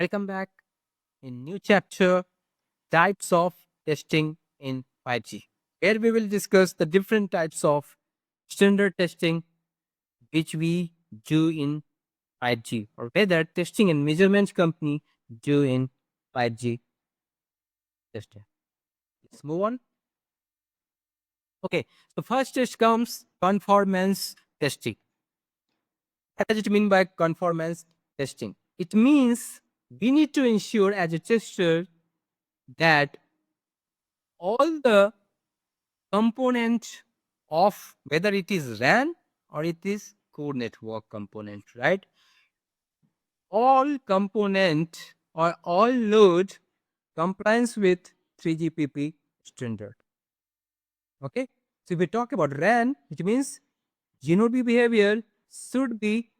Welcome back in new chapter types of testing in 5G. Here we will discuss the different types of standard testing which we do in 5G or whether testing and measurements company do in 5G testing. Let's move on. Okay, so first test comes conformance testing. What does it mean by conformance testing? It means we need to ensure as a tester that all the component of whether it is RAN or it is core network component, right? All component or all load compliance with 3GPP standard. Okay. So if we talk about RAN, it means GNOD behavior should be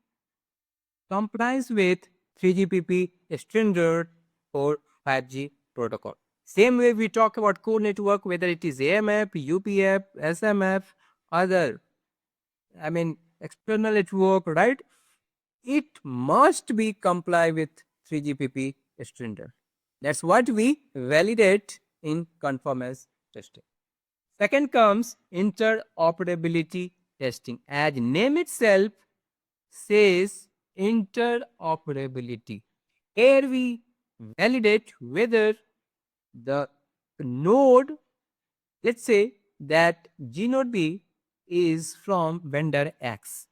compliance with 3GPP standard for 5G protocol. Same way we talk about core network, whether it is AMF, UPF, SMF, other, external network, right? It must be comply with 3GPP standard. That's what we validate in conformance testing. Second comes interoperability testing. As name itself says, interoperability. Here we validate whether the node, let's say that G node B is from vendor X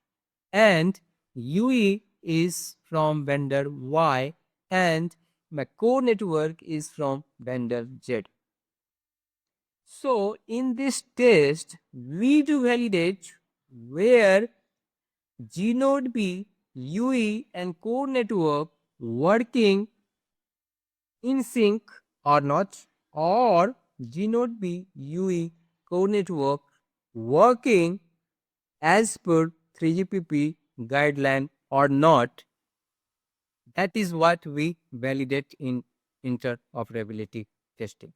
and UE is from vendor Y and my core network is from vendor Z. So in this test, we do validate where G node B, UE and core network working in sync or not, or G node B, UE core network working as per 3GPP guideline or not. That is what we validate in interoperability testing.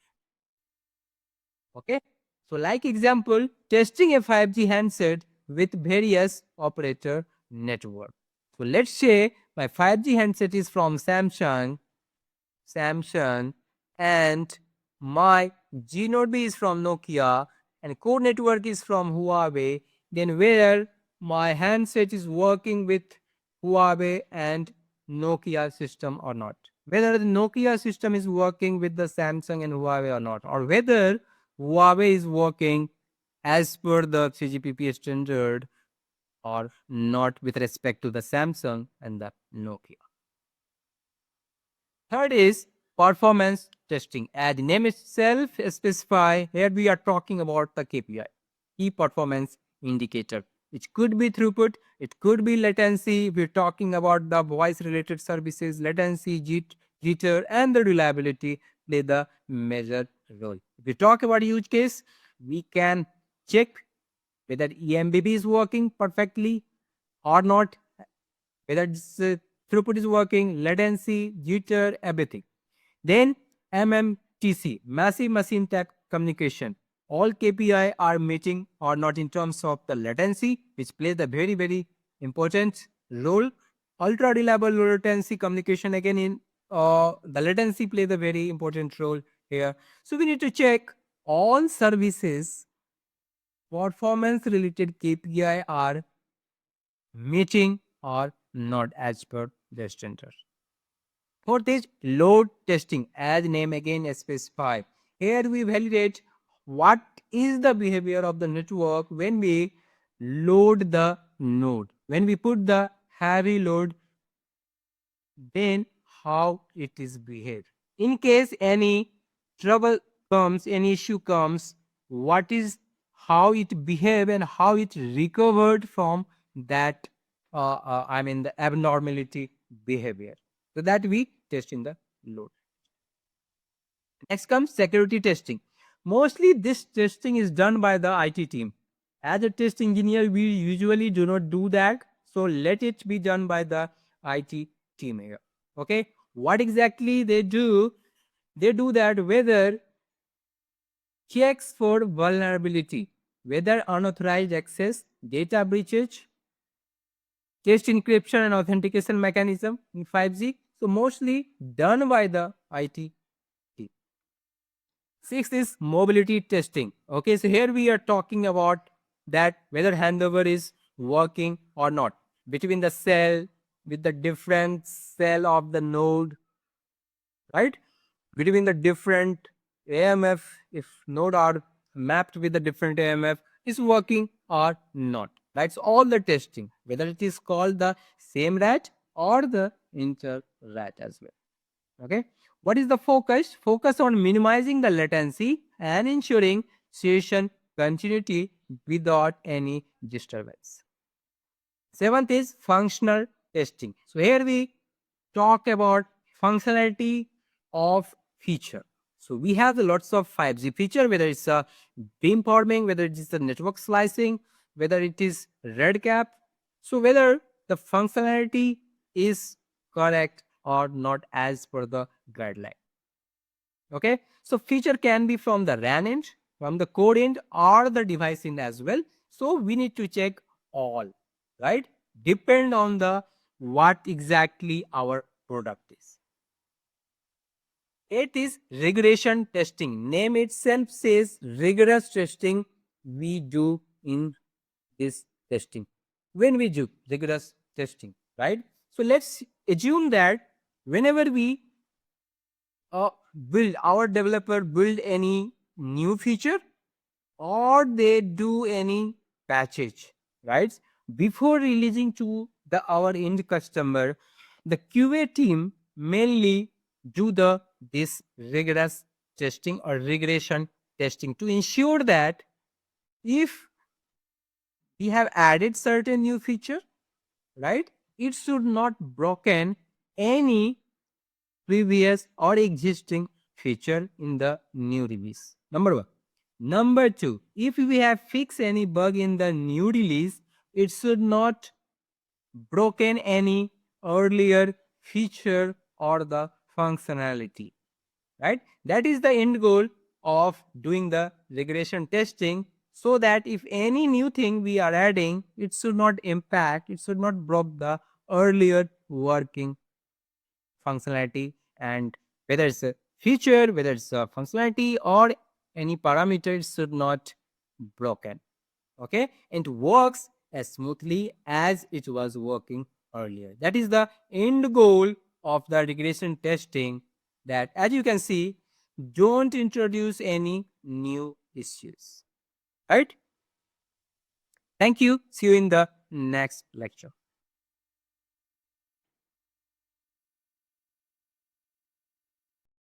Okay. So like example, testing a 5G handset with various operator network. So let's say my 5G handset is from Samsung, and my G node B is from Nokia and core network is from Huawei, then where my handset is working with Huawei and Nokia system or not. Whether the Nokia system is working with the Samsung and Huawei or not, or whether Huawei is working as per the 3GPP standard or not with respect to the Samsung and the Nokia. Third is performance testing. As the name itself specify, here we are talking about the KPI, key performance indicator. It could be throughput, it could be latency. We're talking about the voice related services, latency, jitter, and the reliability play the major role. If we talk about use case, we can check whether EMBB is working perfectly or not, whether it's, throughput is working, latency, jitter, everything. Then MMTC, massive machine type communication. All KPI are meeting or not in terms of the latency, which plays a very, very important role. Ultra reliable low latency communication, again in the latency plays a very important role here. So we need to check all services performance related KPI are meeting or not as per the standard. Fourth is load testing, as name again specify. Here we validate what is the behavior of the network when we load the node. When we put the heavy load, then how it is behaved. In case any trouble comes, any issue comes, what is how it behave and how it recovered from that the abnormality behavior. So that we test in the load. Next comes security testing. Mostly this testing is done by the IT team. As a test engineer, we usually do not do that. So let it be done by the IT team here. Okay. What exactly they do? They do that whether checks for vulnerability, whether unauthorized access, data breaches, test encryption and authentication mechanism in 5G. So mostly done by the IT team. Sixth is mobility testing. Okay, so here we are talking about that whether handover is working or not between the cell with the different cell of the node, right? Between the different AMF, if node are mapped with the different AMF, is working or not. Right? So all the testing, whether it is called the same RAT or the inter RAT as well. Okay. What is the focus? Focus on minimizing the latency and ensuring session continuity without any disturbance. Seventh is functional testing. So here we talk about functionality of feature. So we have the lots of 5G feature, whether it's a beamforming, whether it is the network slicing, whether it is RedCap. So whether the functionality is correct or not as per the guideline. Okay, so feature can be from the RAN end, from the code end, or the device end as well. So we need to check all, right? Depend on the what exactly our product is. It is regression testing. Name itself says rigorous testing we do in this testing. When we do rigorous testing, right? So let's assume that whenever we build our developer build any new feature or they do any patchage, right? Before releasing to the our end customer, the QA team mainly do the this rigorous testing or regression testing to ensure that if we have added certain new feature, right, it should not broken any previous or existing feature in the new release. Number one. Number two, if we have fixed any bug in the new release, it should not broken any earlier feature or the functionality, right? That is the end goal of doing the regression testing, so that if any new thing we are adding, it should not impact, it should not broke the earlier working functionality, and whether it's a feature, whether it's a functionality or any parameter, it should not broken. Okay, and works as smoothly as it was working earlier. That is the end goal of the regression testing, that as you can see, don't introduce any new issues, right? Thank you. See you in the next lecture.